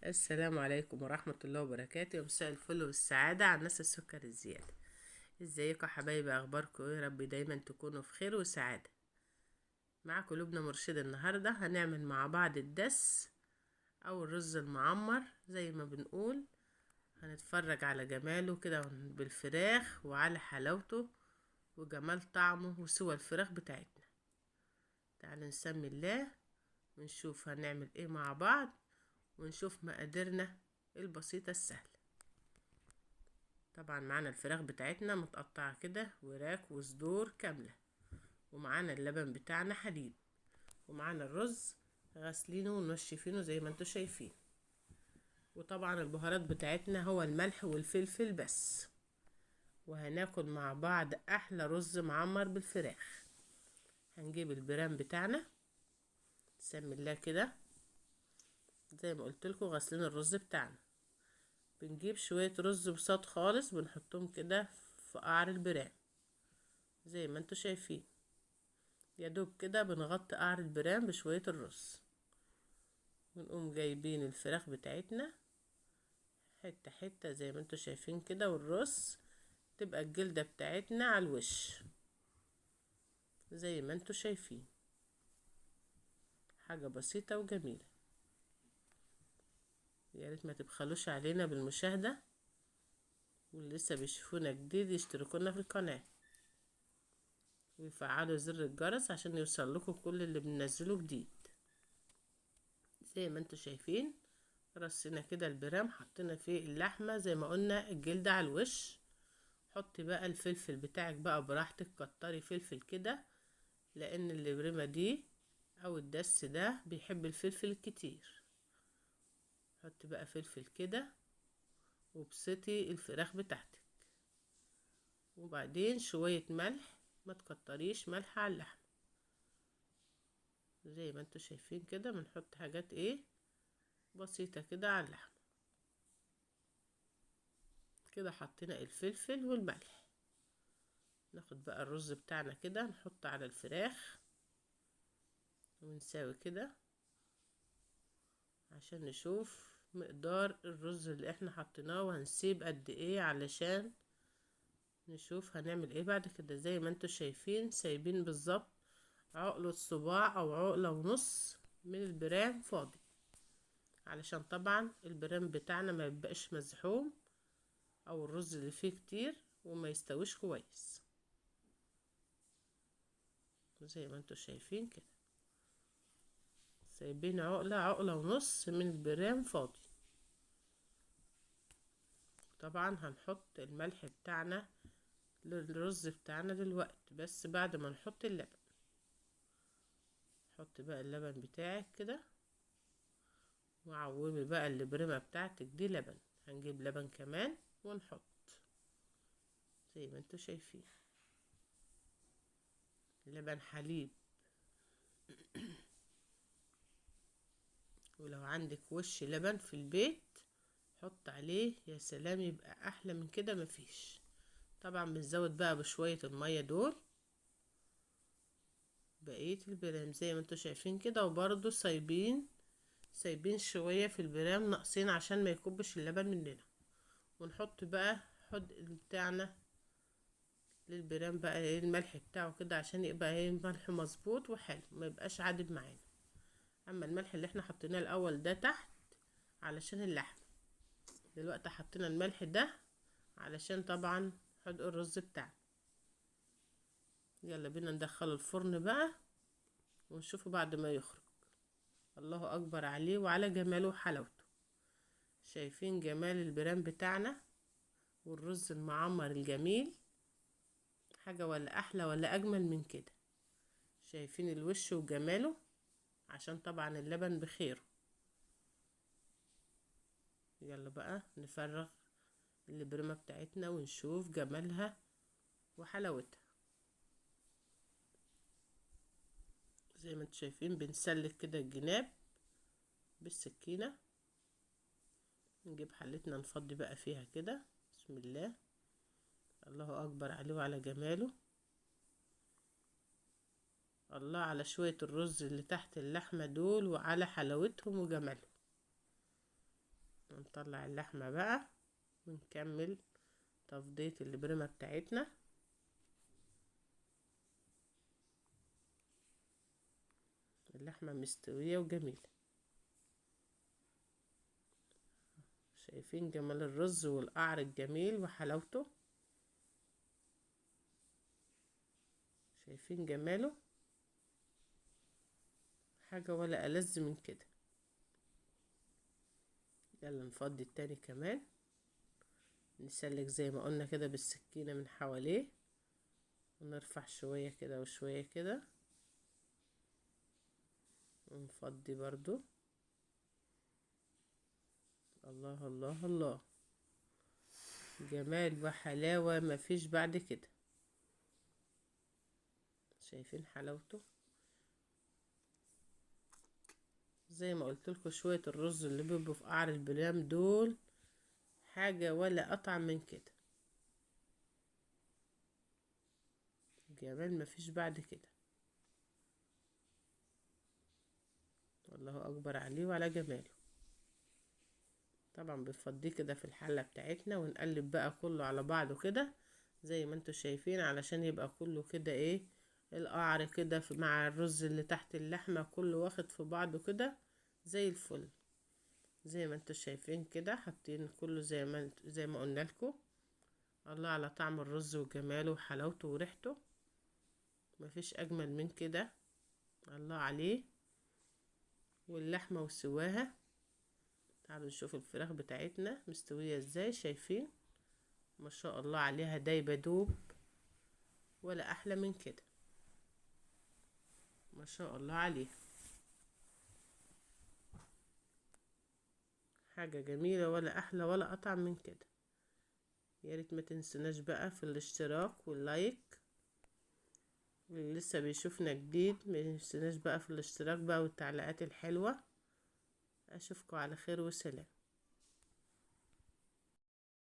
السلام عليكم ورحمة الله وبركاته. مساء الفل والسعادة على الناس السكر الزيادة. ازيكم يا حبايبي؟ اخباركم ايه؟ رب دايما تكونوا في خير وسعادة. معاكم لبنى مرشد. النهاردة هنعمل مع بعض الدس او الرز المعمر زي ما بنقول. هنتفرج على جماله كده بالفراخ وعلى حلاوته وجمال طعمه وسوى الفراخ بتاعتنا. تعالوا نسمي الله ونشوف هنعمل ايه مع بعض، ونشوف مقاديرنا البسيطة السهلة. طبعا معانا الفراخ بتاعتنا متقطعة كده وراك وصدور كاملة، ومعانا اللبن بتاعنا حليب، ومعانا الرز غاسلينه ونشفينه زي ما انتوا شايفين. وطبعا البهارات بتاعتنا هو الملح والفلفل بس. وهناكل مع بعض احلى رز معمر بالفراخ. هنجيب البرام بتاعنا، بسم الله كده، زي ما قلت لكم غاسلين الرز بتاعنا. بنجيب شوية رز بساط خالص بنحطهم كده في قعر البرام زي ما انتوا شايفين. يا دوب كده بنغطي قعر البرام بشوية الرز، ونقوم جايبين الفراخ بتاعتنا حتة حتة زي ما انتوا شايفين كده، والرز تبقى الجلدة بتاعتنا على الوش زي ما انتوا شايفين. حاجة بسيطة وجميلة. يا ريت ما تبخلوش علينا بالمشاهدة، واللي لسه بيشوفونا جديد يشتركونا في القناة ويفعلوا زر الجرس عشان يوصل لكم كل اللي بننزله جديد. زي ما انتوا شايفين رصينا كده البرام، حطينا فيه اللحمة زي ما قلنا الجلدة على الوش. حطي بقى الفلفل بتاعك بقى براحتك، كتري فلفل كده لان البريمة دي او الدس ده بيحب الفلفل الكتير. حطي بقى فلفل كده وبسطي الفراخ بتاعتك، وبعدين شوية ملح، ما تكتريش ملح على اللحم. زي ما انتوا شايفين كده بنحط حاجات ايه بسيطة كده على اللحم. كده حطينا الفلفل والملح. ناخد بقى الرز بتاعنا كده نحط على الفراخ ونساوي كده عشان نشوف مقدار الرز اللي احنا حطيناه، وهنسيب قد ايه علشان نشوف هنعمل ايه بعد كده. زي ما انتوا شايفين سايبين بالظبط عقلة صباع او عقلة ونص من البرام فاضي، علشان طبعا البرام بتاعنا ما يبقاش مزحوم او الرز اللي فيه كتير وما يستويش كويس. زي ما انتوا شايفين كده سايبين عقلة ونص من البرام فاضي. طبعا هنحط الملح بتاعنا للرز بتاعنا دلوقتي بس بعد ما نحط اللبن. حط بقى اللبن بتاعك كده وعومي بقى البريمة بتاعتك دي لبن. هنجيب لبن كمان ونحط زي ما انتوا شايفين لبن حليب. ولو عندك وش لبن في البيت حط عليه، يا سلام، يبقى احلى من كده مفيش. طبعا بنزود بقى بشوية المية دول بقية البرام زي ما انتوا شايفين كده، وبرضو سايبين شوية في البرام ناقصين عشان ما يكبش اللبن مننا. ونحط بقى حدق بتاعنا للبرام بقى ايه الملح بتاعه كده عشان يبقى ايه ملح مظبوط وحلو ما يبقاش عادب معانا. اما الملح اللي احنا حطيناه الاول ده تحت علشان اللحم، دلوقتي حطينا الملح ده علشان طبعا حدق الرز بتاعنا. يلا بينا ندخله الفرن بقى ونشوفه بعد ما يخرج. الله اكبر عليه وعلى جماله وحلاوته. شايفين جمال البرام بتاعنا والرز المعمر الجميل؟ حاجة ولا احلى ولا اجمل من كده. شايفين الوش وجماله عشان طبعا اللبن بخيره. يلا بقى نفرغ البريمة بتاعتنا ونشوف جمالها وحلاوتها. زي ما انتم شايفين بنسلك كده الجناب بالسكينة. نجيب حلتنا نفضي بقى فيها كده. بسم الله، الله اكبر عليه وعلى جماله. الله على شوية الرز اللي تحت اللحمة دول وعلى حلاوتهم وجمالهم. نطلع اللحمة بقى ونكمل تفضية البريمة بتاعتنا. اللحمة مستوية وجميلة. شايفين جمال الرز والقعر الجميل وحلاوته؟ شايفين جماله؟ حاجة ولا ألذ من كده. يلا نفضي التاني كمان، نسلك زي ما قلنا كده بالسكينة من حواليه، ونرفع شوية كده وشوية كده، ونفضي برضو. الله الله الله، جمال وحلاوة مفيش بعد كده. شايفين حلاوته؟ زي ما قلتلكوا شوية الرز اللي بيبقوا في قعر البريم دول حاجة ولا أطعم من كده. جمال مفيش بعد كده. الله أكبر عليه وعلى جماله. طبعا بنفضيه كده في الحلة بتاعتنا، ونقلب بقى كله على بعضه كده زي ما انتوا شايفين، علشان يبقى كله كده ايه، القعر كده مع الرز اللي تحت اللحمة كله واخد في بعضه كده زي الفل. زي ما انتوا شايفين كده حاطين كله زي ما قلنا لكم. الله على طعم الرز وجماله وحلاوته وريحته، مفيش اجمل من كده. الله عليه. واللحمة وسواها. تعالوا نشوف الفراخ بتاعتنا مستوية ازاي. شايفين ما شاء الله عليها، دايبة دوب، ولا احلى من كده. ما شاء الله عليها، حاجة جميلة ولا احلى ولا اطعم من كده. يا ريت ما تنسوناش بقى في الاشتراك واللايك، واللي لسه بيشوفنا جديد ما ينسوناش بقى في الاشتراك بقى والتعليقات الحلوة. اشوفكم على خير وسلام.